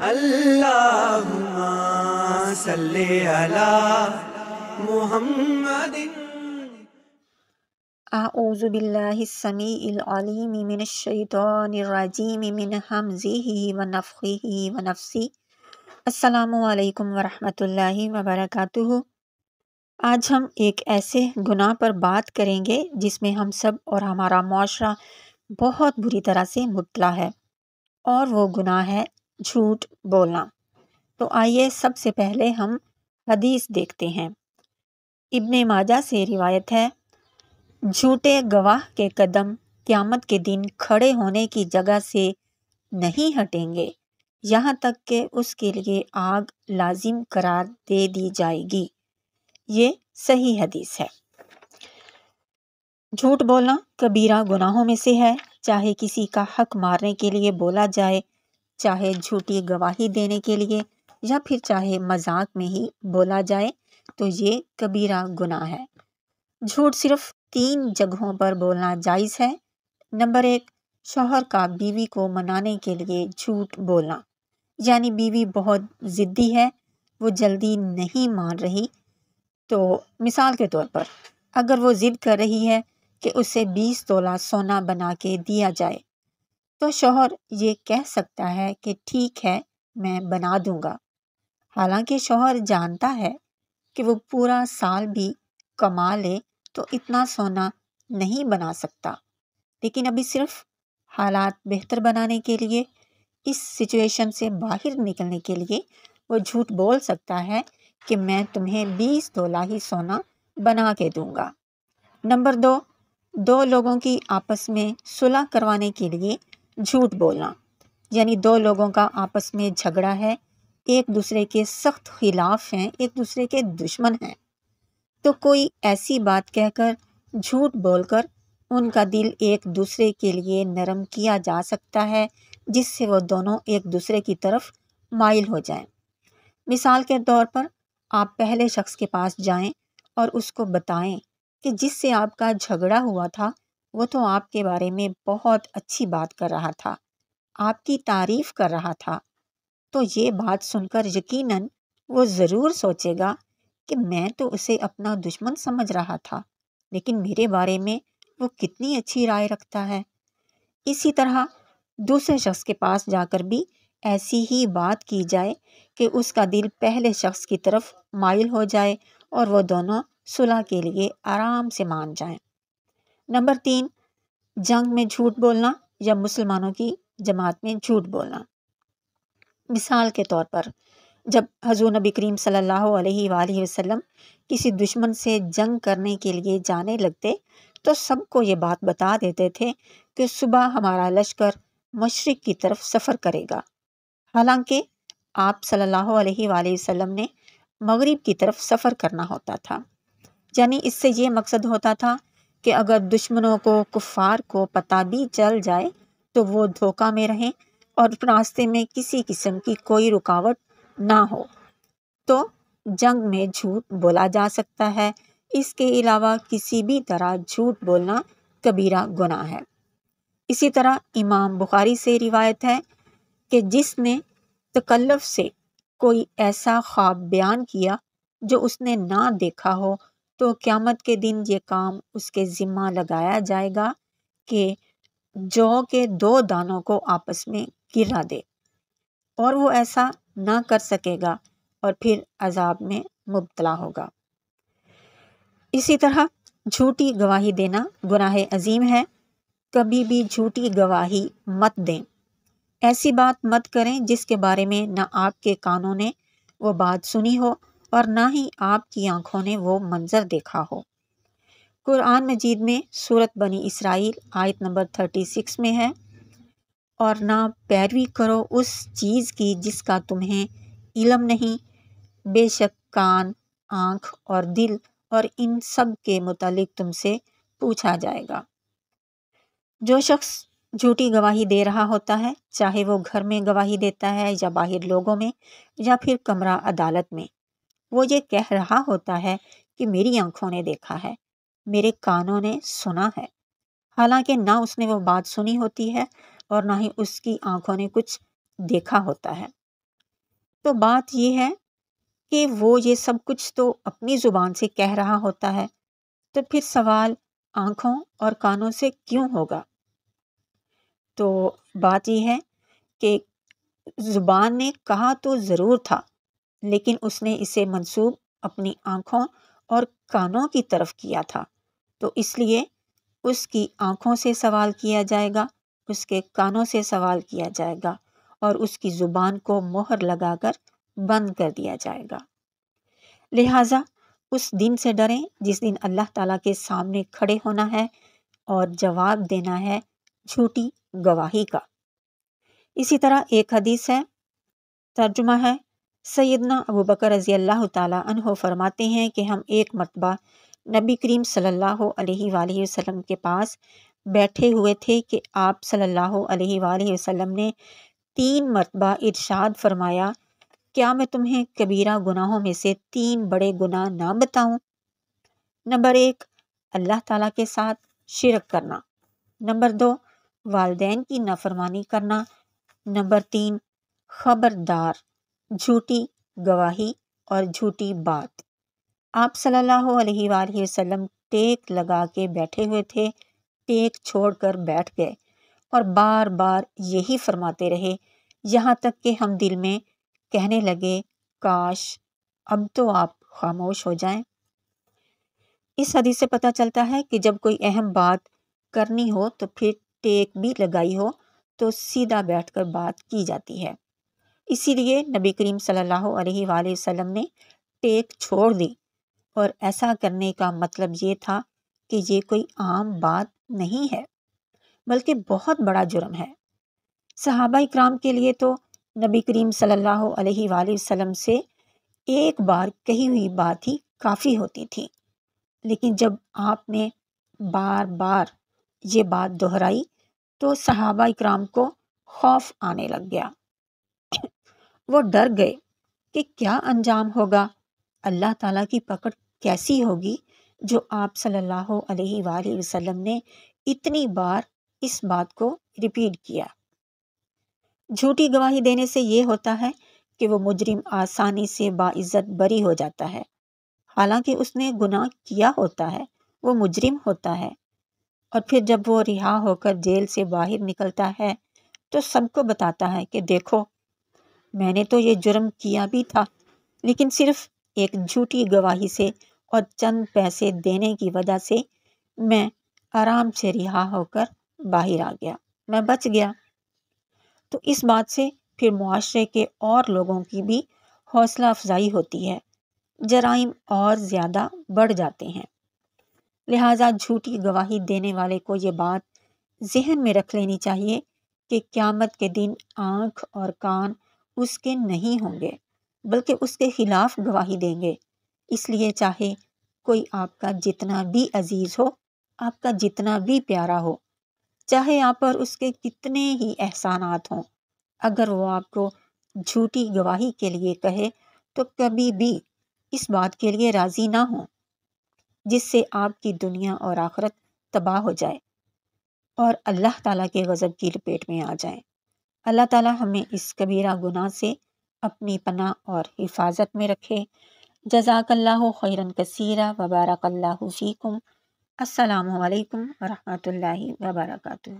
اللہم صلی علی محمد۔ اعوذ باللہ السمیع العلیم من الشیطان الرجیم من ہمزہ ونفخہ ونفثہ۔ السلام علیکم ورحمۃ اللہ وبرکاتہ۔ آج ہم ایک ایسے گناہ پر بات کریں گے جس میں ہم سب اور ہمارا معاشرہ بہت بری طرح سے مبتلا ہے، اور وہ گناہ ہے جھوٹ بولنا۔ تو آئیے سب سے پہلے ہم حدیث دیکھتے ہیں۔ ابن ماجہ سے روایت ہے، جھوٹے گواہ کے قدم قیامت کے دن کھڑے ہونے کی جگہ سے نہیں ہٹیں گے یہاں تک کہ اس کے لیے آگ لازم قرار دے دی جائے گی۔ یہ صحیح حدیث ہے۔ جھوٹ بولنا کبیرہ گناہوں میں سے ہے، چاہے کسی کا حق مارنے کے لیے بولا جائے، چاہے جھوٹی گواہی دینے کے لیے، یا پھر چاہے مذاق میں ہی بولا جائے، تو یہ کبیرہ گناہ ہے۔ جھوٹ صرف 3 جگہوں پر بولنا جائز ہے۔ نمبر 1، شوہر کا بیوی کو منانے کے لیے جھوٹ بولنا، یعنی بیوی بہت ضدی ہے، وہ جلدی نہیں مان رہی، تو مثال کے طور پر اگر وہ ضد کر رہی ہے کہ اسے 20 تولہ سونا بنا کے دیا جائے، تو شوہر یہ کہہ سکتا ہے کہ ٹھیک ہے میں بنا دوں گا، حالانکہ شوہر جانتا ہے کہ وہ پورا سال بھی کما لے تو اتنا سونا نہیں بنا سکتا، لیکن ابھی صرف حالات بہتر بنانے کے لیے، اس سچویشن سے باہر نکلنے کے لیے وہ جھوٹ بول سکتا ہے کہ میں تمہیں 20 تولہ ہی سونا بنا کے دوں گا۔ نمبر 2، 2 لوگوں کی آپس میں صلح کروانے کے لیے جھوٹ بولنا، یعنی 2 لوگوں کا آپس میں جھگڑا ہے، ایک دوسرے کے سخت خلاف ہیں، ایک دوسرے کے دشمن ہیں، تو کوئی ایسی بات کہہ کر، جھوٹ بول کر ان کا دل ایک دوسرے کے لیے نرم کیا جا سکتا ہے، جس سے وہ دونوں ایک دوسرے کی طرف مائل ہو جائیں۔ مثال کے طور پر آپ پہلے شخص کے پاس جائیں اور اس کو بتائیں کہ جس سے آپ کا جھگڑا ہوا تھا وہ تو آپ کے بارے میں بہت اچھی بات کر رہا تھا، آپ کی تعریف کر رہا تھا، تو یہ بات سن کر یقیناً وہ ضرور سوچے گا کہ میں تو اسے اپنا دشمن سمجھ رہا تھا، لیکن میرے بارے میں وہ کتنی اچھی رائے رکھتا ہے۔ اسی طرح دوسرے شخص کے پاس جا کر بھی ایسی ہی بات کی جائے کہ اس کا دل پہلے شخص کی طرف مائل ہو جائے اور وہ دونوں صلح کے لیے آرام سے مان جائیں۔ نمبر 3، جنگ میں جھوٹ بولنا یا مسلمانوں کی جماعت میں جھوٹ بولنا۔ مثال کے طور پر جب حضور نبی کریم صلی اللہ علیہ وآلہ وسلم کسی دشمن سے جنگ کرنے کے لیے جانے لگتے تو سب کو یہ بات بتا دیتے تھے کہ صبح ہمارا لشکر مشرق کی طرف سفر کرے گا، حالانکہ آپ صلی اللہ علیہ وآلہ وسلم نے مغرب کی طرف سفر کرنا ہوتا تھا، یعنی اس سے یہ مقصد ہوتا تھا کہ اگر دشمنوں کو، کفار کو پتہ بھی چل جائے تو وہ دھوکہ میں رہیں اور راستے میں کسی قسم کی کوئی رکاوٹ نہ ہو، تو جنگ میں جھوٹ بولا جا سکتا ہے۔ اس کے علاوہ کسی بھی طرح جھوٹ بولنا کبیرہ گناہ ہے۔ اسی طرح امام بخاری سے روایت ہے کہ جس نے تکلف سے کوئی ایسا خواب بیان کیا جو اس نے نہ دیکھا ہو تو قیامت کے دن یہ کام اس کے ذمہ لگایا جائے گا کہ جو کے 2 دانوں کو آپس میں گرا دے، اور وہ ایسا نہ کر سکے گا اور پھر عذاب میں مبتلا ہوگا۔ اسی طرح جھوٹی گواہی دینا گناہ عظیم ہے۔ کبھی بھی جھوٹی گواہی مت دیں، ایسی بات مت کریں جس کے بارے میں نہ آپ کے کانوں نے وہ بات سنی ہو اور نہ ہی آپ کی آنکھوں نے وہ منظر دیکھا ہو۔ قرآن مجید میں سورۃ بنی اسرائیل آیت نمبر 36 میں ہے، اور نہ پیروی کرو اس چیز کی جس کا تمہیں علم نہیں، بے شک کان، آنکھ اور دل اور ان سب کے متعلق تم سے پوچھا جائے گا۔ جو شخص جھوٹی گواہی دے رہا ہوتا ہے، چاہے وہ گھر میں گواہی دیتا ہے یا باہر لوگوں میں یا پھر کمرہ عدالت میں، وہ یہ کہہ رہا ہوتا ہے کہ میری آنکھوں نے دیکھا ہے، میرے کانوں نے سنا ہے، حالانکہ نہ اس نے وہ بات سنی ہوتی ہے اور نہ ہی اس کی آنکھوں نے کچھ دیکھا ہوتا ہے۔ تو بات یہ ہے کہ وہ یہ سب کچھ تو اپنی زبان سے کہہ رہا ہوتا ہے، تو پھر سوال آنکھوں اور کانوں سے کیوں ہوگا؟ تو بات یہ ہے کہ زبان نے کہا تو ضرور تھا، لیکن اس نے اسے منسوب اپنی آنکھوں اور کانوں کی طرف کیا تھا، تو اس لیے اس کی آنکھوں سے سوال کیا جائے گا، اس کے کانوں سے سوال کیا جائے گا، اور اس کی زبان کو مہر لگا کر بند کر دیا جائے گا۔ لہٰذا اس دن سے ڈریں جس دن اللہ تعالیٰ کے سامنے کھڑے ہونا ہے اور جواب دینا ہے جھوٹی گواہی کا۔ اسی طرح ایک حدیث ہے، ترجمہ ہے، سیدنا ابوبکر رضی اللہ تعالیٰ عنہ فرماتے ہیں کہ ہم ایک مرتبہ نبی کریم صلی اللہ علیہ وآلہ وسلم کے پاس بیٹھے ہوئے تھے کہ آپ صلی اللہ علیہ وآلہ وسلم نے 3 مرتبہ ارشاد فرمایا، کیا میں تمہیں کبیرہ گناہوں میں سے 3 بڑے گناہ نہ بتاؤں؟ نمبر 1، اللہ تعالیٰ کے ساتھ شرک کرنا۔ نمبر 2، والدین کی نافرمانی کرنا۔ نمبر 3، خبردار، جھوٹی گواہی اور جھوٹی بات۔ آپ صلی اللہ علیہ وآلہ وسلم ٹیک لگا کے بیٹھے ہوئے تھے، ٹیک چھوڑ کر بیٹھ گئے اور بار بار یہی فرماتے رہے، یہاں تک کہ ہم دل میں کہنے لگے، کاش اب تو آپ خاموش ہو جائیں۔ اس حدیث سے پتہ چلتا ہے کہ جب کوئی اہم بات کرنی ہو تو پھر ٹیک بھی لگائی ہو تو سیدھا بیٹھ کر بات کی جاتی ہے۔ اسی لیے نبی کریم صلی اللہ علیہ وآلہ وسلم نے ٹیک چھوڑ دی، اور ایسا کرنے کا مطلب یہ تھا کہ یہ کوئی عام بات نہیں ہے بلکہ بہت بڑا جرم ہے۔ صحابہ اکرام کے لیے تو نبی کریم صلی اللہ علیہ وآلہ وسلم سے ایک بار کہی ہوئی بات ہی کافی ہوتی تھی، لیکن جب آپ نے بار بار یہ بات دہرائی تو صحابہ اکرام کو خوف آنے لگ گیا۔ وہ ڈر گئے کہ کیا انجام ہوگا، اللہ تعالیٰ کی پکڑ کیسی ہوگی جو آپ صلی اللہ علیہ وآلہ وسلم نے اتنی بار اس بات کو ریپیٹ کیا۔ جھوٹی گواہی دینے سے یہ ہوتا ہے کہ وہ مجرم آسانی سے باعزت بری ہو جاتا ہے، حالانکہ اس نے گناہ کیا ہوتا ہے، وہ مجرم ہوتا ہے، اور پھر جب وہ رہا ہو کر جیل سے باہر نکلتا ہے تو سب کو بتاتا ہے کہ دیکھو، میں نے تو یہ جرم کیا بھی تھا، لیکن صرف ایک جھوٹی گواہی سے اور چند پیسے دینے کی وجہ سے میں آرام سے رہا ہو کر باہر آ گیا، میں بچ گیا۔ تو اس بات سے پھر معاشرے کے اور لوگوں کی بھی حوصلہ افزائی ہوتی ہے، جرائم اور زیادہ بڑھ جاتے ہیں۔ لہٰذا جھوٹی گواہی دینے والے کو یہ بات ذہن میں رکھ لینی چاہیے کہ قیامت کے دن آنکھ اور کان اس کے نہیں ہوں گے بلکہ اس کے خلاف گواہی دیں گے۔ اس لیے چاہے کوئی آپ کا جتنا بھی عزیز ہو، آپ کا جتنا بھی پیارا ہو، چاہے آپ پر اس کے کتنے ہی احسانات ہوں، اگر وہ آپ کو جھوٹی گواہی کے لیے کہے تو کبھی بھی اس بات کے لیے راضی نہ ہوں جس سے آپ کی دنیا اور آخرت تباہ ہو جائے اور اللہ تعالیٰ کے غضب کی لپیٹ میں آ جائیں۔ اللہ تعالیٰ ہمیں اس کبیرہ گناہ سے اپنی پناہ اور حفاظت میں رکھے۔ جزاک اللہ خیرا کثیرا وبارک اللہ فیکم۔ السلام علیکم ورحمۃ اللہ وبرکاتہ۔